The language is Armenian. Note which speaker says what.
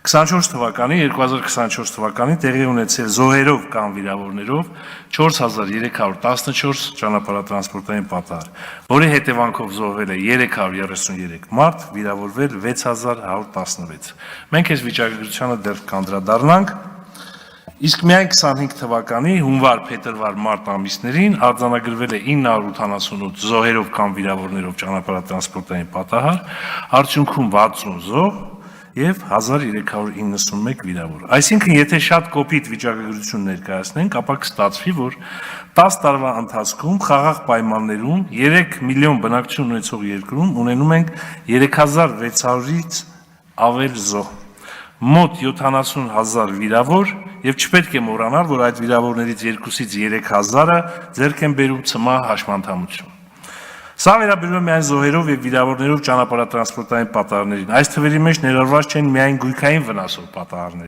Speaker 1: 2024 թվականին տեղի ունեցել զոհերով կամ վիրավորներով 4314 ճանապարհատրանսպորտային պատահար, որի հետևանքով զոհվել է 333 մարդ, վիրավորվել 6116։ Մենք այս վիճակագրությանը դեռ կանդրադառնանք, իսկ միայն 25 թվականի հունվար, փետրվար, մարտ ամիսներին արձանագրվել է 988 զոհերով կամ վիրավորներով ճանապարհատրանսպորտային պատահար, արդյունքում 60 զոհ և 1391 վիրավոր։ Այսինքն, եթե շատ կոպիտ վիճակագրություն ներկայացնենք, ապա կստացվի, որ 10 տարվա ընթացքում խաղաղ պայմաններում 3 միլիոն բնակչություն ունեցող երկրում ունենում ենք 3600-ից ավել զոհ, մոտ 70,000 վիրավոր և չպետք է մոռանալ, որ այդ վիրավորներից 2-ից 3000-ը ձեռք են բերում ցմահ հաշմանդամություն։ Սա վերաբերում է միայն զոհերով և վիրավորներով ճանապարհատրանսպորտային պատահարներին։ Այս թվերի մեջ ներառված չեն միայն գույքային վնասով պատահարներ։